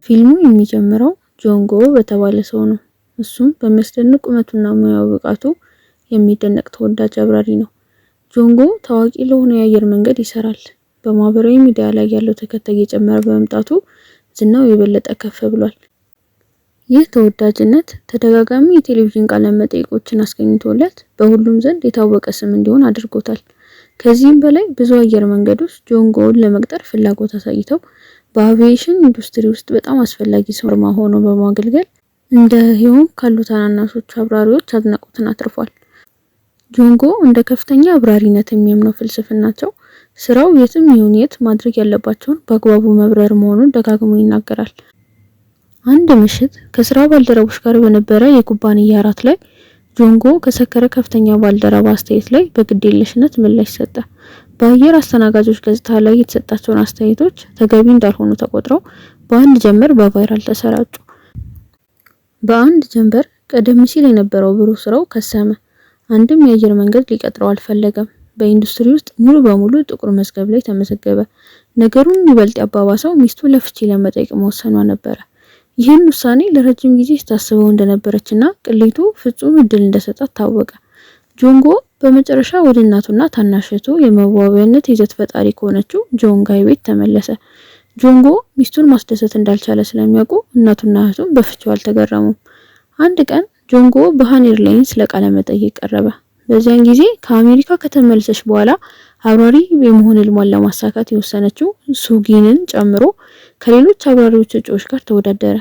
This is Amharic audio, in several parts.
ፊልሙ የሚጀምረው ጆንጎ በተባለ ሰው ነው። እሱም በሚያስደንቅ ቁመቱና ሙያዊ ብቃቱ የሚደነቅ ተወዳጅ አብራሪ ነው። ጆንጎ ታዋቂ ለሆነ የአየር መንገድ ይሰራል። በማህበራዊ ሚዲያ ላይ ያለው ተከታይ እየጨመረ በመምጣቱ ዝናው የበለጠ ከፍ ብሏል። ይህ ተወዳጅነት ተደጋጋሚ የቴሌቪዥን ቃለ መጠይቆችን አስገኝቶለት በሁሉም ዘንድ የታወቀ ስም እንዲሆን አድርጎታል። ከዚህም በላይ ብዙ አየር መንገዶች ጆንጎን ለመቅጠር ፍላጎት አሳይተው በአቪዬሽን ኢንዱስትሪ ውስጥ በጣም አስፈላጊ ሰው ሆኖ በማገልገል እንደ ሂዩንግ ካሉ ታናናሾች አብራሪዎች አድናቆትን አትርፏል። ጆንጎ እንደ ከፍተኛ አብራሪነት የሚያምነው ፍልስፍናቸው ስራው የትም ይሁን የት ማድረግ ያለባቸውን በአግባቡ መብረር መሆኑን ደጋግሞ ይናገራል። አንድ ምሽት ከስራ ባልደረቦች ጋር በነበረ የኩባንያ እራት ላይ ጆንጎ ከሰከረ ከፍተኛ ባልደረባ አስተያየት ላይ በግዴለሽነት ምላሽ ሰጠ። በአየር አስተናጋጆች ገጽታ ላይ የተሰጣቸውን አስተያየቶች ተገቢ እንዳልሆኑ ተቆጥረው በአንድ ጀንበር በቫይራል ተሰራጩ። በአንድ ጀንበር ቀደም ሲል የነበረው ብሩህ ስራው ከሰመ። አንድም የአየር መንገድ ሊቀጥረው አልፈለገም። በኢንዱስትሪ ውስጥ ሙሉ በሙሉ ጥቁር መዝገብ ላይ ተመዘገበ። ነገሩን ይበልጥ ያባባሰው ሚስቱ ለፍቺ ለመጠየቅ መወሰኗ ነበረ። ይህን ውሳኔ ለረጅም ጊዜ ስታስበው እንደነበረችና ቅሌቱ ፍጹም እድል እንደሰጣት ታወቀ። ጆንጎ በመጨረሻ ወደ እናቱና ታናሽቱ የመዋቢያነት ይዘት ፈጣሪ ከሆነችው ጆንጋይ ቤት ተመለሰ። ጆንጎ ሚስቱን ማስደሰት እንዳልቻለ ስለሚያውቁ እናቱና እህቱም በፍቺው አልተገረሙም። አንድ ቀን ጆንጎ በሃን ኤርላይንስ ለቃለ መጠይቅ ቀረበ። በዚያን ጊዜ ከአሜሪካ ከተመለሰች በኋላ አብራሪ የመሆን ህልሟን ለማሳካት የወሰነችው ሱጊንን ጨምሮ ከሌሎች አብራሪዎች እጩዎች ጋር ተወዳደረ።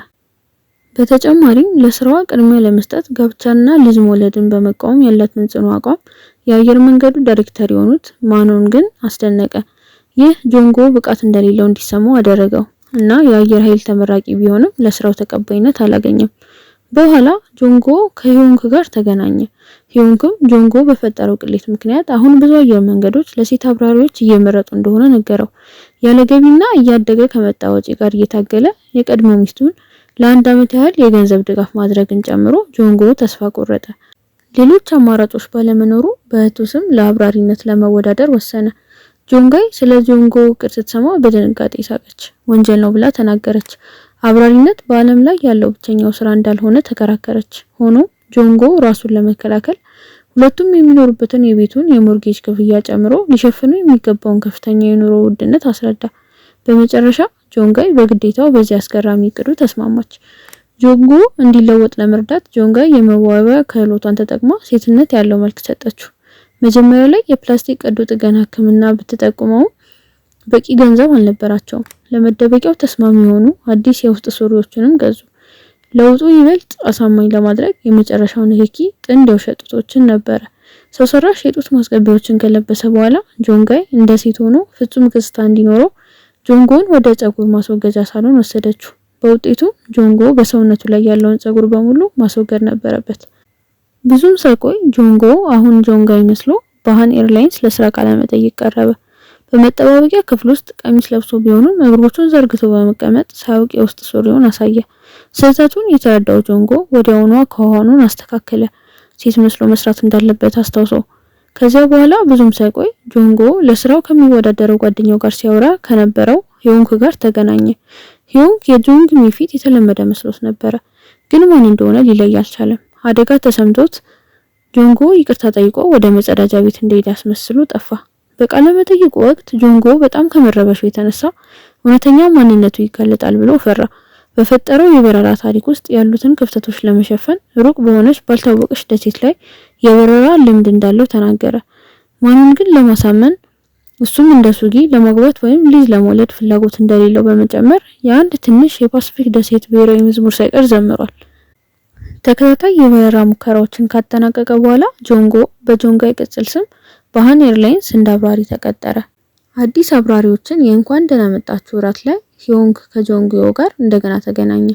በተጨማሪም ለስራዋ ቅድሚያ ለመስጠት ጋብቻና ልጅ መውለድን በመቃወም ያላትን ጽኑ አቋም የአየር መንገዱ ዳይሬክተር የሆኑት ማኖን ግን አስደነቀ። ይህ ጆንጎ ብቃት እንደሌለው እንዲሰማው አደረገው እና የአየር ኃይል ተመራቂ ቢሆንም ለስራው ተቀባይነት አላገኘም። በኋላ ጆንጎ ከሂዩንግ ጋር ተገናኘ። ሂዩንግም ጆንጎ በፈጠረው ቅሌት ምክንያት አሁን ብዙ አየር መንገዶች ለሴት አብራሪዎች እየመረጡ እንደሆነ ነገረው። ያለ ገቢና እያደገ ከመጣ ወጪ ጋር እየታገለ የቀድሞ ሚስቱን ለአንድ ዓመት ያህል የገንዘብ ድጋፍ ማድረግን ጨምሮ ጆንጎ ተስፋ ቆረጠ። ሌሎች አማራጮች ባለመኖሩ በእህቱ ስም ለአብራሪነት ለመወዳደር ወሰነ። ጆንጋይ ስለ ጆንጎ እቅድ ስትሰማ በድንጋጤ ሳቀች። ወንጀል ነው ብላ ተናገረች። አብራሪነት በዓለም ላይ ያለው ብቸኛው ስራ እንዳልሆነ ተከራከረች። ሆኖ ጆንጎ ራሱን ለመከላከል ሁለቱም የሚኖሩበትን የቤቱን የሞርጌጅ ክፍያ ጨምሮ ሊሸፍኑ የሚገባውን ከፍተኛ የኑሮ ውድነት አስረዳ። በመጨረሻ ጆንጋይ በግዴታው በዚህ አስገራሚ እቅዱ ተስማማች። ጆንጎ እንዲለወጥ ለመርዳት ጆንጋይ የመዋቢያ ክህሎቷን ተጠቅማ ሴትነት ያለው መልክ ሰጠችው። መጀመሪያ ላይ የፕላስቲክ ቀዶ ጥገና ሕክምና ብትጠቁመው በቂ ገንዘብ አልነበራቸውም። ለመደበቂያው ተስማሚ የሆኑ አዲስ የውስጥ ሱሪዎችንም ገዙ። ለውጡ ይበልጥ አሳማኝ ለማድረግ የመጨረሻው ንክኪ ጥንድ የውሸት ጡቶችን ነበረ። ሰው ሰራሽ የጡት ማስገቢያዎችን ከለበሰ በኋላ ጆንጋይ እንደ ሴት ሆኖ ፍጹም ገጽታ እንዲኖረው ጆንጎን ወደ ፀጉር ማስወገጃ ሳሎን ወሰደችው። በውጤቱ ጆንጎ በሰውነቱ ላይ ያለውን ፀጉር በሙሉ ማስወገድ ነበረበት። ብዙም ሳይቆይ ጆንጎ አሁን ጆንጋይ መስሎ በሃን ኤርላይንስ ለስራ ቃለ መጠይቅ ቀረበ። በመጠባበቂያ ክፍል ውስጥ ቀሚስ ለብሶ ቢሆንም እግሮቹን ዘርግቶ በመቀመጥ ሳያውቅ የውስጥ ሱሪውን አሳየ። ስህተቱን የተረዳው ጆንጎ ወዲያውኑ አኳኋኑን አስተካከለ። ሴት መስሎ መስራት እንዳለበት አስታውሶ ከዚያ በኋላ ብዙም ሳይቆይ ጆንጎ ለስራው ከሚወዳደረው ጓደኛው ጋር ሲያወራ ከነበረው ሂዩንግ ጋር ተገናኘ። ሂዩንግ የጆንግ ሚፊት የተለመደ መስሎት ነበረ፣ ግን ማን እንደሆነ ሊለይ አልቻለም። አደጋ ተሰምቶት ጆንጎ ይቅርታ ጠይቆ ወደ መጸዳጃ ቤት እንደሄደ አስመስሎ ጠፋ። በቃለ መጠይቁ ወቅት ጆንጎ በጣም ከመረበሹ የተነሳ እውነተኛ ማንነቱ ይጋለጣል ብሎ ፈራ። በፈጠረው የበረራ ታሪክ ውስጥ ያሉትን ክፍተቶች ለመሸፈን ሩቅ በሆነች ባልታወቀች ደሴት ላይ የበረራ ልምድ እንዳለው ተናገረ። ማንን ግን ለማሳመን እሱም እንደ ሱጊ ለማግባት ወይም ልጅ ለመውለድ ፍላጎት እንደሌለው በመጨመር የአንድ ትንሽ የፓሲፊክ ደሴት ብሔራዊ መዝሙር ሳይቀር ዘምሯል። ተከታታይ የበረራ ሙከራዎችን ካጠናቀቀ በኋላ ጆንጎ በጆንጋይ ቅጽል ስም በሃን ኤርላይንስ እንደ አብራሪ ተቀጠረ። አዲስ አብራሪዎችን የእንኳን ደህና መጣችሁ እራት ላይ ሂዩንግ ከጆንጎ ጋር እንደገና ተገናኘ።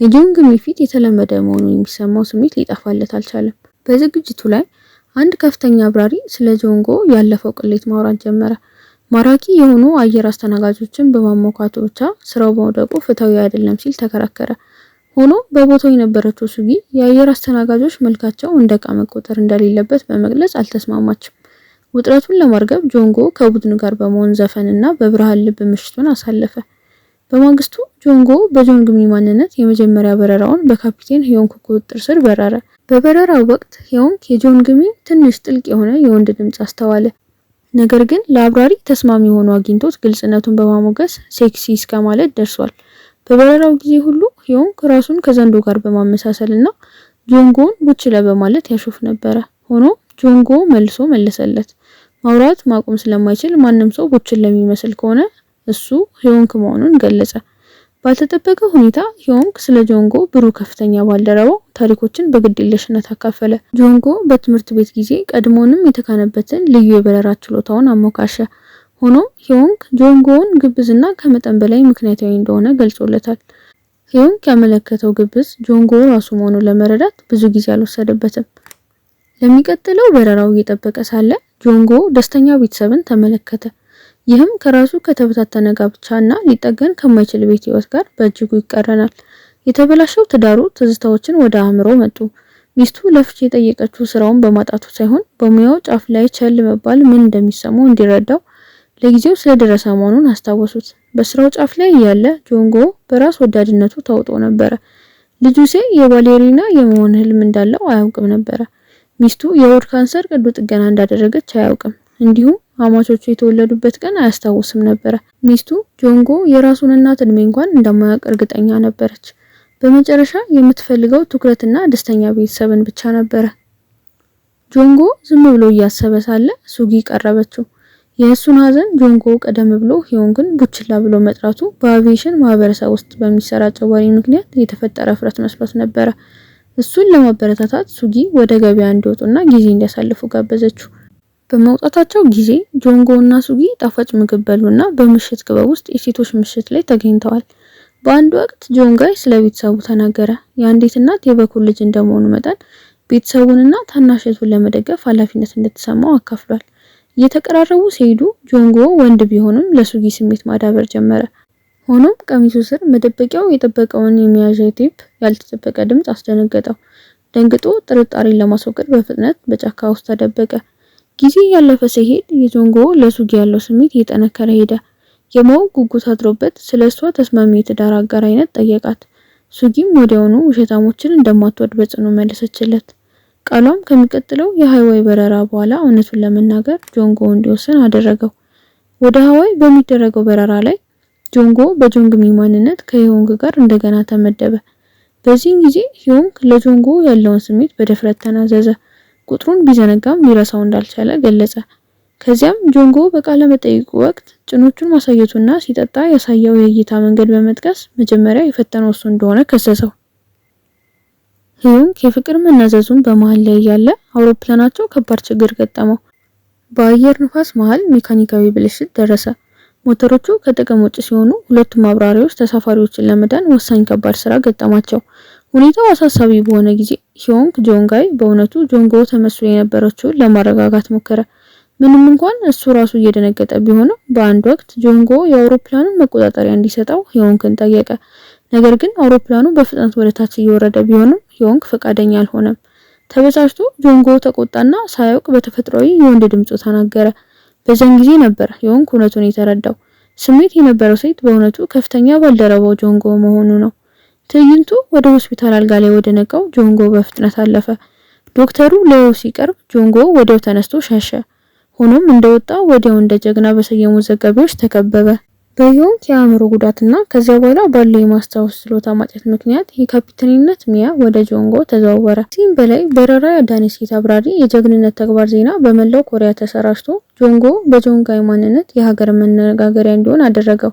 የጆንግ ሚፊት የተለመደ መሆኑ የሚሰማው ስሜት ሊጠፋለት አልቻለም። በዝግጅቱ ላይ አንድ ከፍተኛ አብራሪ ስለ ጆንጎ ያለፈው ቅሌት ማውራት ጀመረ። ማራኪ የሆኑ አየር አስተናጋጆችን በማሞካቱ ብቻ ስራው መውደቁ ፍትሃዊ አይደለም ሲል ተከራከረ። ሆኖ በቦታው የነበረችው ሱጊ የአየር አስተናጋጆች መልካቸው እንደ ዕቃ መቆጠር እንደሌለበት በመግለጽ አልተስማማችም። ውጥረቱን ለማርገብ ጆንጎ ከቡድኑ ጋር በመሆን ዘፈንና በብርሃን ልብ ምሽቱን አሳለፈ። በማግስቱ ጆንጎ በጆንግሚ ማንነት የመጀመሪያ በረራውን በካፒቴን ሂዮንግ ቁጥጥር ስር በረረ። በበረራው ወቅት ሂዮንግ የጆንግሚ ትንሽ ጥልቅ የሆነ የወንድ ድምጽ አስተዋለ። ነገር ግን ለአብራሪ ተስማሚ ሆኖ አግኝቶት ግልጽነቱን በማሞገስ ሴክሲ እስከ ማለት ደርሷል። በበረራው ጊዜ ሁሉ ሂዮንግ ራሱን ከዘንዶ ጋር በማመሳሰልና ጆንጎን ቡችለ በማለት ያሾፍ ነበረ። ሆኖ ጆንጎ መልሶ መለሰለት። ማውራት ማቆም ስለማይችል ማንም ሰው ቡችል ለሚመስል ከሆነ እሱ ሂዮንግ መሆኑን ገለጸ። ባልተጠበቀ ሁኔታ ሂዮንግ ስለ ጆንጎ ብሩ ከፍተኛ ባልደረባው ታሪኮችን በግድየለሽነት አካፈለ። ጆንጎ በትምህርት ቤት ጊዜ ቀድሞንም የተካነበትን ልዩ የበረራ ችሎታውን አሞካሸ። ሆኖም ሂዮንግ ጆንጎን ግብዝና ከመጠን በላይ ምክንያታዊ እንደሆነ ገልጾለታል። ሂዮንግ ያመለከተው ግብዝ ጆንጎ ራሱ መሆኑን ለመረዳት ብዙ ጊዜ አልወሰደበትም። ለሚቀጥለው በረራው እየጠበቀ ሳለ ጆንጎ ደስተኛ ቤተሰብን ተመለከተ። ይህም ከራሱ ከተበታተነ ጋብቻና ሊጠገን ከማይችል ቤት ህይወት ጋር በእጅጉ ይቀረናል። የተበላሸው ትዳሩ ትዝታዎችን ወደ አእምሮ መጡ። ሚስቱ ለፍቺ የጠየቀችው ስራውን በማጣቱ ሳይሆን በሙያው ጫፍ ላይ ቸል መባል ምን እንደሚሰማው እንዲረዳው ለጊዜው ስለደረሰ መሆኑን አስታወሱት። በስራው ጫፍ ላይ ያለ ጆንጎ በራስ ወዳድነቱ ተውጦ ነበረ። ልጁ የባሌሪና የመሆን ህልም እንዳለው አያውቅም ነበረ። ሚስቱ የሆድ ካንሰር ቀዶ ጥገና እንዳደረገች አያውቅም። እንዲሁም አማቾቹ የተወለዱበት ቀን አያስታውስም ነበረ። ሚስቱ ጆንጎ የራሱን እናት እድሜ እንኳን እንደማያውቅ እርግጠኛ ነበረች። በመጨረሻ የምትፈልገው ትኩረትና ደስተኛ ቤተሰብን ብቻ ነበረ። ጆንጎ ዝም ብሎ እያሰበ ሳለ ሱጊ ቀረበችው። የእሱን ሀዘን ጆንጎ ቀደም ብሎ ሂዮንግን ቡችላ ብሎ መጥራቱ በአቪዬሽን ማህበረሰብ ውስጥ በሚሰራጨው ወሬ ምክንያት የተፈጠረ ፍረት መስሎት ነበረ። እሱን ለማበረታታት ሱጊ ወደ ገበያ እንዲወጡና ጊዜ እንዲያሳልፉ ጋበዘችው። በመውጣታቸው ጊዜ ጆንጎ እና ሱጊ ጣፋጭ ምግብ በሉና በምሽት ክበብ ውስጥ የሴቶች ምሽት ላይ ተገኝተዋል። በአንድ ወቅት ጆንጋይ ስለ ቤተሰቡ ተናገረ። የአንዲት እናት የበኩር ልጅ እንደመሆኑ መጠን ቤተሰቡንና ታናሽቱን ለመደገፍ ኃላፊነት እንደተሰማው አካፍሏል። እየተቀራረቡ ሲሄዱ ጆንጎ ወንድ ቢሆንም ለሱጊ ስሜት ማዳበር ጀመረ። ሆኖም ቀሚሱ ስር መደበቂያው የጠበቀውን የሚያዣ ቴፕ ያልተጠበቀ ድምጽ አስደነገጠው። ደንግጦ ጥርጣሬን ለማስወገድ በፍጥነት በጫካ ውስጥ ተደበቀ። ጊዜ ያለፈ ሲሄድ የጆንጎ ለሱጊ ያለው ስሜት እየጠነከረ ሄደ። የማወቅ ጉጉት አድሮበት ስለሷ ተስማሚ የትዳር አጋር አይነት ጠየቃት። ሱጊም ወዲያውኑ ውሸታሞችን እንደማትወድ በጽኑ መለሰችለት። ቃሏም ከሚቀጥለው የሃይዋይ በረራ በኋላ እውነቱን ለመናገር ጆንጎ እንዲወስን አደረገው። ወደ ሃዋይ በሚደረገው በረራ ላይ ጆንጎ በጆንግሚ ማንነት ከሂዮንግ ጋር እንደገና ተመደበ። በዚህን ጊዜ ሂዮንግ ለጆንጎ ያለውን ስሜት በድፍረት ተናዘዘ። ቁጥሩን ቢዘነጋም ሊረሳው እንዳልቻለ ገለጸ። ከዚያም ጆንጎ በቃለ መጠይቁ ወቅት ጭኖቹን ማሳየቱና ሲጠጣ ያሳየው የእይታ መንገድ በመጥቀስ መጀመሪያ የፈተነው እሱ እንደሆነ ከሰሰው። ሂዮንግ የፍቅር መናዘዙን በመሃል ላይ ያለ አውሮፕላናቸው ከባድ ችግር ገጠመው። በአየር ንፋስ መሃል ሜካኒካዊ ብልሽት ደረሰ። ሞተሮቹ ከጥቅም ውጭ ሲሆኑ ሁለቱም አብራሪዎች ተሳፋሪዎችን ለመዳን ወሳኝ ከባድ ስራ ገጠማቸው። ሁኔታው አሳሳቢ በሆነ ጊዜ ሂዮንግ ጆንጋይ በእውነቱ ጆንጎ ተመስሎ የነበረችውን ለማረጋጋት ሞከረ። ምንም እንኳን እሱ ራሱ እየደነገጠ ቢሆንም በአንድ ወቅት ጆንጎ የአውሮፕላኑን መቆጣጠሪያ እንዲሰጠው ሂዮንግን ጠየቀ። ነገር ግን አውሮፕላኑ በፍጥነት ወደ ታች እየወረደ ቢሆንም ሂዮንግ ፈቃደኛ አልሆነም። ተበሳጭቶ ጆንጎ ተቆጣና ሳያውቅ በተፈጥሯዊ የወንድ ድምፁ ተናገረ። በዛን ጊዜ ነበር ሂዮንግ እውነቱን የተረዳው። ስሜት የነበረው ሴት በእውነቱ ከፍተኛ ባልደረባው ጆንጎ መሆኑ ነው። ትዕይንቱ ወደ ሆስፒታል አልጋ ላይ ወደ ነቃው ጆንጎ በፍጥነት አለፈ። ዶክተሩ ለየው ሲቀርብ ጆንጎ ወዲያው ተነስቶ ሸሸ። ሆኖም እንደወጣ ወዲያው እንደ ጀግና በሰየሙ ዘጋቢዎች ተከበበ። በሂዮንግ የአእምሮ ጉዳትና ከዚያ በኋላ ባለው የማስታወስ ችሎታ ማጣት ምክንያት የካፒቴንነት ሚያ ወደ ጆንጎ ተዘዋወረ። ከዚህም በላይ በረራ ያዳነ ሴት አብራሪ የጀግንነት ተግባር ዜና በመላው ኮሪያ ተሰራጭቶ ጆንጎ በጆንጋይ ማንነት የሀገር መነጋገሪያ እንዲሆን አደረገው።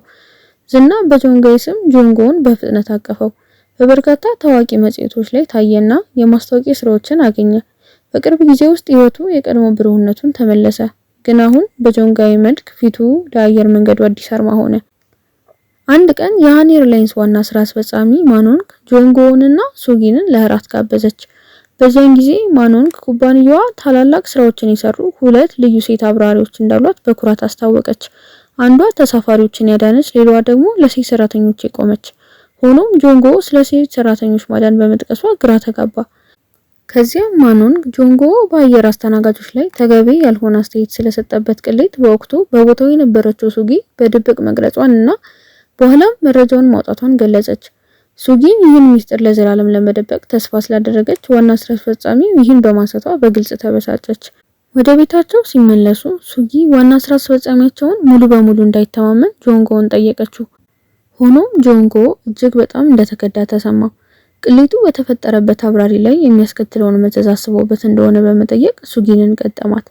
ዝና በጆንጋይ ስም ጆንጎን በፍጥነት አቀፈው። በበርካታ ታዋቂ መጽሔቶች ላይ ታየና የማስታወቂያ ስራዎችን አገኘ። በቅርብ ጊዜ ውስጥ ህይወቱ የቀድሞ ብሩህነቱን ተመለሰ። ግን አሁን በጆንጋይ መልክ ፊቱ ለአየር መንገዱ አዲስ አርማ ሆነ። አንድ ቀን የሃን ኤርላይንስ ዋና ስራ አስፈጻሚ ማኖንግ ጆንጎንና ሱጊንን ለእራት ጋበዘች። በዚያን ጊዜ ማኖንግ ኩባንያዋ ታላላቅ ስራዎችን የሰሩ ሁለት ልዩ ሴት አብራሪዎች እንዳሏት በኩራት አስታወቀች። አንዷ ተሳፋሪዎችን ያዳነች፣ ሌላዋ ደግሞ ለሴት ሰራተኞች የቆመች። ሆኖም ጆንጎ ስለ ሴት ሰራተኞች ማዳን በመጥቀሷ ግራ ተጋባ። ከዚያም ማኖንግ ጆንጎ በአየር አስተናጋጆች ላይ ተገቢ ያልሆነ አስተያየት ስለሰጠበት ቅሌት በወቅቱ በቦታው የነበረችው ሱጊ በድብቅ መግለጿን እና በኋላም መረጃውን ማውጣቷን ገለጸች። ሱጊ ይህን ሚስጥር ለዘላለም ለመደበቅ ተስፋ ስላደረገች ዋና ስራ አስፈጻሚው ይህን በማንሳቷ በግልጽ ተበሳጨች። ወደ ቤታቸው ሲመለሱ ሱጊ ዋና ስራ አስፈጻሚያቸውን ሙሉ በሙሉ እንዳይተማመን ጆንጎን ጠየቀችው። ሆኖም ጆንጎ እጅግ በጣም እንደተከዳ ተሰማ። ቅሌቱ በተፈጠረበት አብራሪ ላይ የሚያስከትለውን መዘዝ አስቦበት እንደሆነ በመጠየቅ ሱጊንን ገጠማት።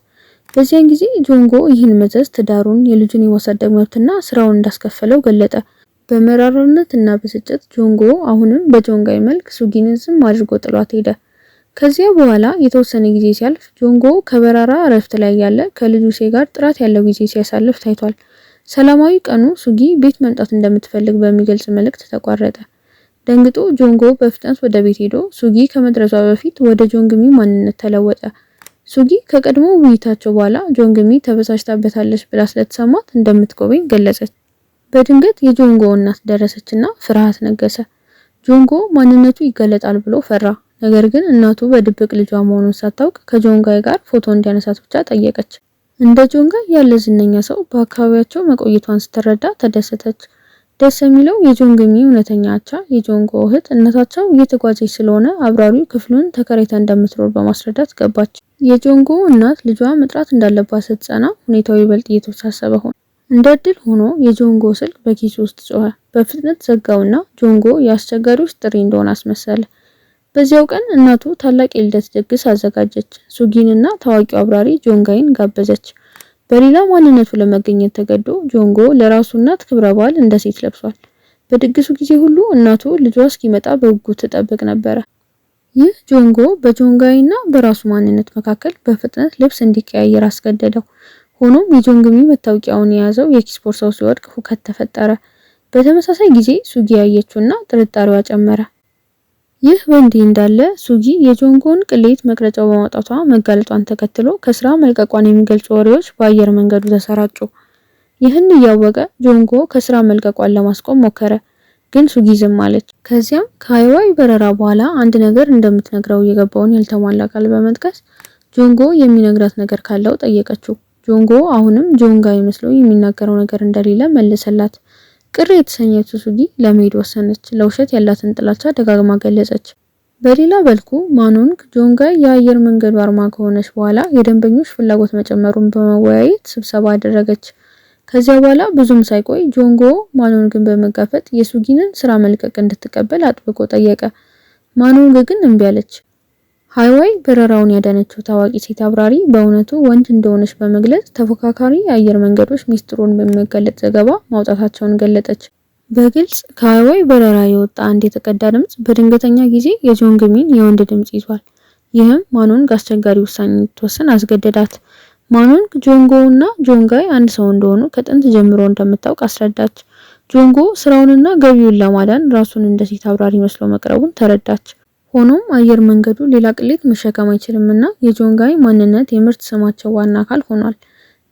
በዚያን ጊዜ ጆንጎ ይህን መዘዝ ትዳሩን፣ የልጁን የማሳደግ መብትና ስራውን እንዳስከፈለው ገለጠ። በመራራነትና ብስጭት ጆንጎ አሁንም በጆንጋይ መልክ ሱጊንን ዝም አድርጎ ጥሏት ሄደ። ከዚያ በኋላ የተወሰነ ጊዜ ሲያልፍ ጆንጎ ከበራራ እረፍት ላይ ያለ ከልጁ ሴ ጋር ጥራት ያለው ጊዜ ሲያሳልፍ ታይቷል። ሰላማዊ ቀኑ ሱጊ ቤት መምጣት እንደምትፈልግ በሚገልጽ መልእክት ተቋረጠ። ደንግጦ ጆንጎ በፍጥነት ወደ ቤት ሄዶ ሱጊ ከመድረሷ በፊት ወደ ጆንግሚ ማንነት ተለወጠ። ሱጊ ከቀድሞ ውይይታቸው በኋላ ጆንግሚ ተበሳጭታበታለች ብላ ስለተሰማት እንደምትጎበኝ ገለጸች። በድንገት የጆንጎ እናት ደረሰችና ፍርሃት ነገሰ። ጆንጎ ማንነቱ ይገለጣል ብሎ ፈራ። ነገር ግን እናቱ በድብቅ ልጇ መሆኑን ሳታውቅ ከጆንጋይ ጋር ፎቶ እንዲያነሳት ብቻ ጠየቀች። እንደ ጆንጋይ ያለ ዝነኛ ሰው በአካባቢያቸው መቆየቷን ስትረዳ ተደሰተች። ደስ የሚለው የጆንግሚ እውነተኛ አቻ የጆንጎ እህት እናታቸው እየተጓዘች ስለሆነ አብራሪው ክፍሉን ተከራይታ እንደምትኖር በማስረዳት ገባች። የጆንጎ እናት ልጇ መጥራት እንዳለባት ስትጸና ሁኔታው ይበልጥ እየተወሳሰበ ሆነ። እንደ እድል ሆኖ የጆንጎ ስልክ በኪሱ ውስጥ ጮኸ። በፍጥነት ዘጋውና ጆንጎ የአስቸጋሪዎች ጥሪ እንደሆነ አስመሰለ። በዚያው ቀን እናቱ ታላቅ የልደት ድግስ አዘጋጀች። ሱጊንና ታዋቂው አብራሪ ጆንጋይን ጋበዘች። በሌላ ማንነቱ ለመገኘት ተገዶ ጆንጎ ለራሱ እናት ክብረ በዓል እንደ ሴት ለብሷል። በድግሱ ጊዜ ሁሉ እናቱ ልጇ እስኪመጣ በጉጉት ትጠብቅ ነበረ። ይህ ጆንጎ በጆንጋይና በራሱ ማንነት መካከል በፍጥነት ልብስ እንዲቀያየር አስገደደው። ሆኖም የጆንግሚ መታወቂያውን የያዘው የኪስ ቦርሳው ሲወድቅ ሁከት ተፈጠረ። በተመሳሳይ ጊዜ ሱጊ ያየችውና ጥርጣሬዋ ጨመረ። ይህ በእንዲህ እንዳለ ሱጊ የጆንጎን ቅሌት መቅረጫው በማውጣቷ መጋለጧን ተከትሎ ከስራ መልቀቋን የሚገልጹ ወሬዎች በአየር መንገዱ ተሰራጩ። ይህን እያወቀ ጆንጎ ከስራ መልቀቋን ለማስቆም ሞከረ፣ ግን ሱጊ ዝም አለች። ከዚያም ከሃይዋይ በረራ በኋላ አንድ ነገር እንደምትነግረው የገባውን ያልተሟላ ቃል በመጥቀስ ጆንጎ የሚነግራት ነገር ካለው ጠየቀችው። ጆንጎ አሁንም ጆንጋይ መስሎ የሚናገረው ነገር እንደሌለ መለሰላት። ቅር የተሰኘችው ሱጊ ለመሄድ ወሰነች። ለውሸት ያላትን ጥላቻ ደጋግማ ገለጸች። በሌላ በልኩ ማኖንግ ጆንጋይ የአየር መንገዱ አርማ ከሆነች በኋላ የደንበኞች ፍላጎት መጨመሩን በመወያየት ስብሰባ አደረገች። ከዚያ በኋላ ብዙም ሳይቆይ ጆንጎ ማኖንግን በመጋፈጥ የሱጊንን ስራ መልቀቅ እንድትቀበል አጥብቆ ጠየቀ። ማኖንግ ግን እምቢ አለች። ሃይዋይ በረራውን ያዳነችው ታዋቂ ሴት አብራሪ በእውነቱ ወንድ እንደሆነች በመግለጽ ተፎካካሪ የአየር መንገዶች ሚስጥሩን በሚገለጥ ዘገባ ማውጣታቸውን ገለጠች። በግልጽ ከሃይዋይ በረራ የወጣ አንድ የተቀዳ ድምጽ በድንገተኛ ጊዜ የጆንግሚን የወንድ ድምጽ ይዟል። ይህም ማኖንግ አስቸጋሪ ውሳኔ እንድትወስን አስገደዳት። ማኖንግ ጆንጎ እና ጆንጋይ አንድ ሰው እንደሆኑ ከጥንት ጀምሮ እንደምታውቅ አስረዳች። ጆንጎ ስራውንና ገቢውን ለማዳን ራሱን እንደ ሴት አብራሪ መስሎ መቅረቡን ተረዳች። ሆኖም አየር መንገዱ ሌላ ቅሌት መሸከም አይችልምና የጆንጋይ ማንነት የምርት ስማቸው ዋና አካል ሆኗል።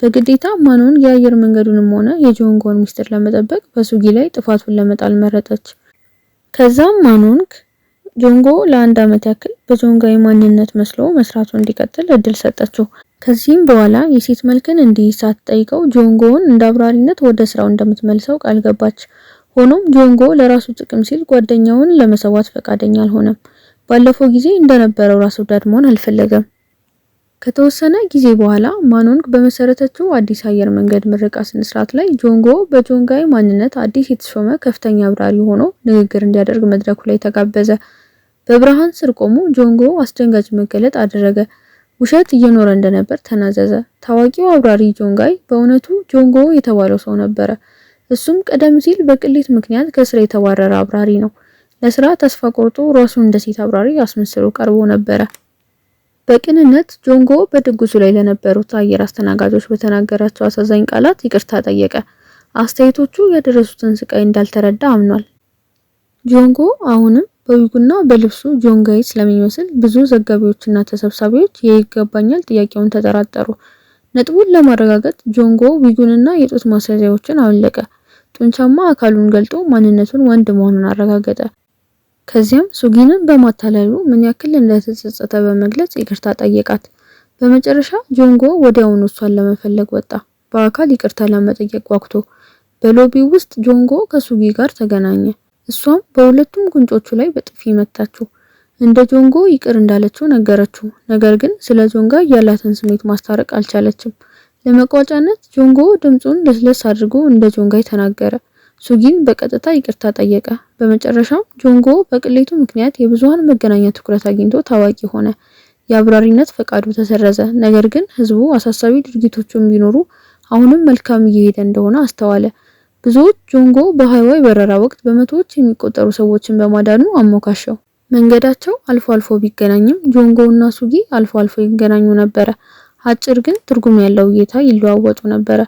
በግዴታ ማኖንግ የአየር መንገዱንም ሆነ የጆንጎን ሚስጥር ለመጠበቅ በሱጊ ላይ ጥፋቱን ለመጣል መረጠች። ከዛም ማኖንግ ጆንጎ ለአንድ ዓመት ያክል በጆንጋይ ማንነት መስሎ መስራቱ እንዲቀጥል እድል ሰጠችው። ከዚህም በኋላ የሴት መልክን እንዲይዝ ሳትጠይቀው ጆንጎን እንደ አብራሪነት ወደ ስራው እንደምትመልሰው ቃል ገባች። ሆኖም ጆንጎ ለራሱ ጥቅም ሲል ጓደኛውን ለመሰዋት ፈቃደኛ አልሆነም። ባለፈው ጊዜ እንደነበረው ራስ ወዳድ መሆን አልፈለገም። ከተወሰነ ጊዜ በኋላ ማኖንግ በመሰረተችው አዲስ አየር መንገድ ምረቃ ስነ ስርዓት ላይ ጆንጎ በጆንጋይ ማንነት አዲስ የተሾመ ከፍተኛ አብራሪ ሆኖ ንግግር እንዲያደርግ መድረኩ ላይ ተጋበዘ። በብርሃን ስር ቆሞ ጆንጎ አስደንጋጭ መገለጥ አደረገ። ውሸት እየኖረ እንደነበር ተናዘዘ። ታዋቂው አብራሪ ጆንጋይ በእውነቱ ጆንጎ የተባለው ሰው ነበረ። እሱም ቀደም ሲል በቅሌት ምክንያት ከስራ የተባረረ አብራሪ ነው። ለስራ ተስፋ ቆርጦ ራሱን እንደ ሴት አብራሪ አስመስሎ ቀርቦ ነበረ። በቅንነት ጆንጎ በድግሱ ላይ ለነበሩት አየር አስተናጋጆች በተናገራቸው አሳዛኝ ቃላት ይቅርታ ጠየቀ። አስተያየቶቹ ያደረሱትን ስቃይ እንዳልተረዳ አምኗል። ጆንጎ አሁንም በዊጉና በልብሱ ጆንጋይ ስለሚመስል ብዙ ዘጋቢዎችና ተሰብሳቢዎች የይገባኛል ጥያቄውን ተጠራጠሩ። ነጥቡን ለማረጋገጥ ጆንጎ ዊጉንና የጡት ማስያዣዎችን አወለቀ። ጡንቻማ አካሉን ገልጦ ማንነቱን ወንድ መሆኑን አረጋገጠ። ከዚያም ሱጊንን በማታለሉ ምን ያክል እንደተጸጸተ በመግለጽ ይቅርታ ጠየቃት። በመጨረሻ ጆንጎ ወዲያውኑ እሷን ለመፈለግ ወጣ። በአካል ይቅርታ ለመጠየቅ ጓጉቶ በሎቢው ውስጥ ጆንጎ ከሱጊ ጋር ተገናኘ። እሷም በሁለቱም ጉንጮቹ ላይ በጥፊ መታችው። እንደ ጆንጎ ይቅር እንዳለችው ነገረችው። ነገር ግን ስለ ጆንጋ ያላትን ስሜት ማስታረቅ አልቻለችም። ለመቋጫነት ጆንጎ ድምጹን ለስለስ አድርጎ እንደ ጆንጋይ ተናገረ። ሱጊን በቀጥታ ይቅርታ ጠየቀ። በመጨረሻም ጆንጎ በቅሌቱ ምክንያት የብዙሃን መገናኛ ትኩረት አግኝቶ ታዋቂ ሆነ። የአብራሪነት ፈቃዱ ተሰረዘ። ነገር ግን ህዝቡ አሳሳቢ ድርጊቶችን ቢኖሩ አሁንም መልካም እየሄደ እንደሆነ አስተዋለ። ብዙዎች ጆንጎ በሃይዋይ በረራ ወቅት በመቶዎች የሚቆጠሩ ሰዎችን በማዳኑ አሞካሸው። መንገዳቸው አልፎ አልፎ ቢገናኝም ጆንጎ እና ሱጊ አልፎ አልፎ ይገናኙ ነበረ። አጭር ግን ትርጉም ያለው እይታ ይለዋወጡ ነበረ።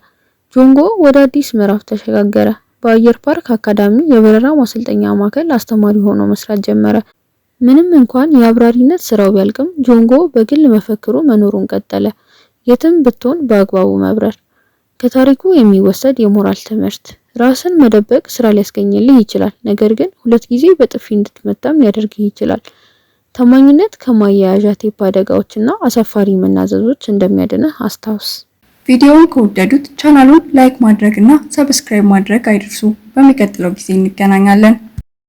ጆንጎ ወደ አዲስ ምዕራፍ ተሸጋገረ። በአየር ፓርክ አካዳሚ የበረራ ማሰልጠኛ ማዕከል አስተማሪ ሆኖ መስራት ጀመረ። ምንም እንኳን የአብራሪነት ስራው ቢያልቅም ጆንጎ በግል መፈክሩ መኖሩን ቀጠለ። የትም ብትሆን በአግባቡ መብረር። ከታሪኩ የሚወሰድ የሞራል ትምህርት፣ ራስን መደበቅ ስራ ሊያስገኝልህ ይችላል፣ ነገር ግን ሁለት ጊዜ በጥፊ እንድትመታም ሊያደርግህ ይችላል። ታማኝነት ከማያያዣ ቴፕ አደጋዎችና አሳፋሪ መናዘዞች እንደሚያድንህ አስታውስ። ቪዲዮውን ከወደዱት ቻናሉን ላይክ ማድረግ እና ሰብስክራይብ ማድረግ አይርሱ። በሚቀጥለው ጊዜ እንገናኛለን።